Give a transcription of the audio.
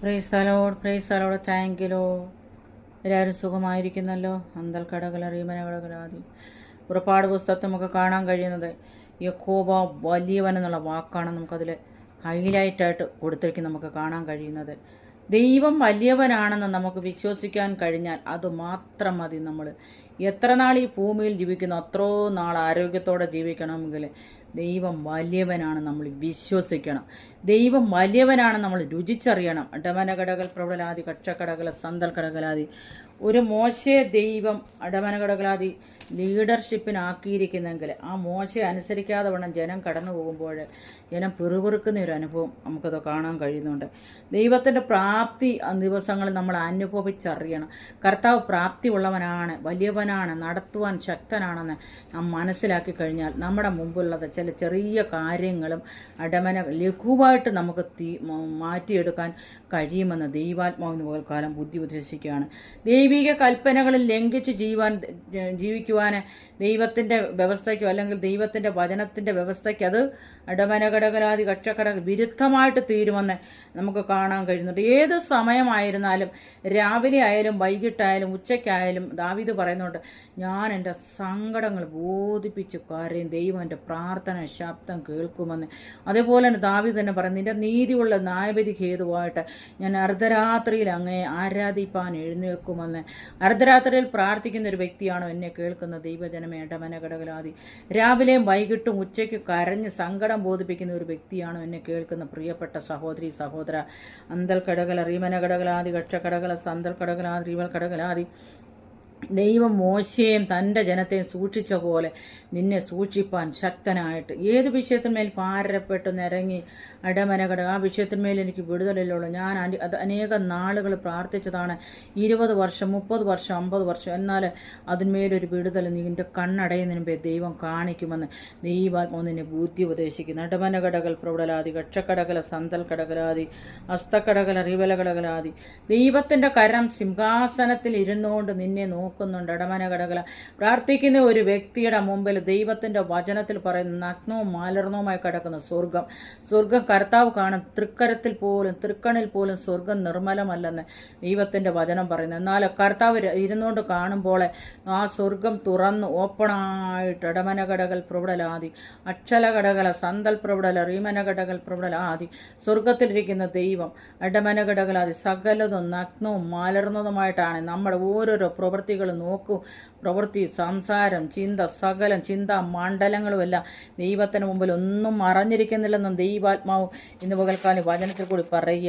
Praise the Lord thank you Lord. എല്ലാവരും സുഖമായിരിക്കുന്നല്ലോ. അന്തൽ കടകല റീമന കടകലാതി പുറപ്പാട് പുസ്തകത്തിൽ നമുക്ക് കാണാൻ കഴിയുന്നത് യഹോവ വലിയവൻ എന്നുള്ള വാക്കാണ് നമുക്കതിൽ ഹൈലൈറ്റായിട്ട് കൊടുത്തിരിക്കും നമുക്ക് കാണാൻ കഴിയുന്നത്. ദൈവം വലിയവനാണെന്ന് നമുക്ക് വിശ്വസിക്കാൻ കഴിഞ്ഞാൽ അത് മാത്രം മതി. നമ്മൾ എത്ര നാൾ ഈ ഭൂമിയിൽ ജീവിക്കുന്നു അത്രോ നാൾ ആരോഗ്യത്തോടെ ജീവിക്കണമെങ്കിൽ ദൈവം വലിയവനാണ് നമ്മൾ വിശ്വസിക്കണം. ദൈവം വലിയവനാണ് നമ്മൾ രുചിച്ചറിയണം. അടമനകടകൽ പ്രബലാദി കക്ഷക്കടകല സന്തൽ കടകലാദി ഒരു മോശയെ ദൈവം അടമനകടകലാദി ലീഡർഷിപ്പിനാക്കിയിരിക്കുന്നെങ്കിൽ ആ മോശയെ അനുസരിക്കാതെ വേണം ജനം കടന്നു പോകുമ്പോൾ ജനം പിറുപിറുക്കുന്ന ഒരു അനുഭവം നമുക്കത് കാണാൻ കഴിയുന്നുണ്ട്. ദൈവത്തിൻ്റെ പ്രാപ്തി ദിവസങ്ങളിൽ നമ്മൾ അനുഭവിച്ചറിയണം. കർത്താവ് പ്രാപ്തി ഉള്ളവനാണ്, വലിയവനാണ്, നടത്തുവാൻ ശക്തനാണെന്ന് നാം മനസ്സിലാക്കി കഴിഞ്ഞാൽ നമ്മുടെ മുമ്പുള്ളത് ചില ചെറിയ കാര്യങ്ങളും ലഘുവായിട്ട് നമുക്ക് മാറ്റിയെടുക്കാൻ കഴിയുമെന്ന് ദൈവാത്മാവിന് പോൽക്കാലം ബുദ്ധി ഉപദേശിക്കുകയാണ്. ദൈവിക കൽപ്പനകളിൽ ലംഘിച്ച് ജീവിക്കുവാൻ ദൈവത്തിൻ്റെ വ്യവസ്ഥയ്ക്കോ അല്ലെങ്കിൽ ദൈവത്തിൻ്റെ വചനത്തിൻ്റെ വ്യവസ്ഥയ്ക്ക് അത് അടമനകടകലാതി കക്ഷക്കട വിരുദ്ധമായിട്ട് തീരുമെന്ന് നമുക്ക് കാണാൻ കഴിയുന്നുണ്ട്. ഏത് സമയമായിരുന്നാലും രാവിലെ ആയാലും വൈകിട്ടായാലും ഉച്ചയ്ക്കായാലും ദാവീദ് പറയുന്നുണ്ട്, ഞാൻ എൻ്റെ സങ്കടങ്ങൾ ബോധിപ്പിച്ചു കരയും, ദൈവം എൻ്റെ പ്രാർത്ഥന ശബ്ദം കേൾക്കുമെന്ന്. അതേപോലെ തന്നെ ദാവീദ് തന്നെ പറയുന്നു, നിന്റെ നീതിയുള്ള ന്യായവിധി ഹേതുവായിട്ട് ഞാൻ അർദ്ധരാത്രിയിൽ അങ്ങയെ ആരാധിപ്പാൻ എഴുന്നേൽക്കുമെന്ന്. അർദ്ധരാത്രിയിൽ പ്രാർത്ഥിക്കുന്ന ഒരു വ്യക്തിയാണോ എന്നെ കേൾക്കുന്ന ദൈവജനമേ അടമനകടകലാതി? രാവിലെയും വൈകിട്ടും ഉച്ചയ്ക്ക് കരഞ്ഞ് സങ്കടം ബോധിപ്പിക്കുന്ന ഒരു വ്യക്തിയാണോ എന്നെ കേൾക്കുന്ന പ്രിയപ്പെട്ട സഹോദരി സഹോദര? അന്തൽ കടകല റീമന കടകലാതി കടകല സന്തൽ കടകലാതി റീവൽ കടകലാതി ദൈവം മോശയെയും തൻ്റെ ജനത്തെയും സൂക്ഷിച്ച പോലെ നിന്നെ സൂക്ഷിപ്പാൻ ശക്തനായിട്ട് ഏത് വിഷയത്തിന്മേൽ ഭാരപ്പെട്ട് നിരങ്ങി അടമനകട ആ വിഷയത്തിന്മേൽ എനിക്ക് വിടുതലില്ലുള്ളൂ. ഞാൻ അത് അനേകം നാളുകൾ പ്രാർത്ഥിച്ചതാണ്, 20 വർഷം 30 വർഷം 50 വർഷം. എന്നാൽ അതിന്മേലൊരു വിടുതൽ നിന്റെ കണ്ണടയുന്നതിന് മുമ്പേ ദൈവം കാണിക്കുമെന്ന് ദൈവാത്മാവ് നിന്നെ ബുദ്ധി ഉപദേശിക്കുന്നു. അടമനകടകൾ പ്രൗഢലാതി കക്ഷക്കടകല സന്തൽ കടകലാതി ഹസ്തക്കടകല റിവലകടകലാതി ദൈവത്തിൻ്റെ കരം സിംഹാസനത്തിൽ ഇരുന്നുകൊണ്ട് നിന്നെ നോക്കുന്നുണ്ട്. അടമനകടകല പ്രാർത്ഥിക്കുന്ന ഒരു വ്യക്തിയുടെ മുമ്പിൽ ദൈവത്തിൻ്റെ വചനത്തിൽ പറയുന്ന നഗ്നവും മലർന്നവുമായി കിടക്കുന്ന സ്വർഗം കർത്താവ് കാണും. തൃക്കണിൽ പോലും സ്വർഗം നിർമ്മലമല്ലെന്ന് ദൈവത്തിൻ്റെ വചനം പറയുന്നു. എന്നാൽ കർത്താവ് ഇരുന്നുകൊണ്ട് കാണുമ്പോൾ ആ സ്വർഗം തുറന്ന് ഓപ്പണായിട്ട് അടമനകടകൾ പ്രൗഢലാതി അക്ഷലകടകല സന്തൽ പ്രൗഢല റീമനകടകൾ പ്രൗഢലാതി സ്വർഗത്തിലിരിക്കുന്ന ദൈവം അടമനകടകലാതി സകലതും നഗ്നവും മലർന്നതുമായിട്ടാണ് നമ്മുടെ ഓരോരോ പ്രവൃത്തികൾ പ്രവൃത്തി, സംസാരം, ചിന്ത, സകലം ചിന്താ മണ്ഡലങ്ങളുമെല്ലാം ദൈവത്തിന് മുമ്പിൽ ഒന്നും മറഞ്ഞിരിക്കുന്നില്ലെന്നും ദൈവാത്മാവ് ഇന്ന് പകൽക്കാലം വചനത്തിൽ കൂടി പറയുക.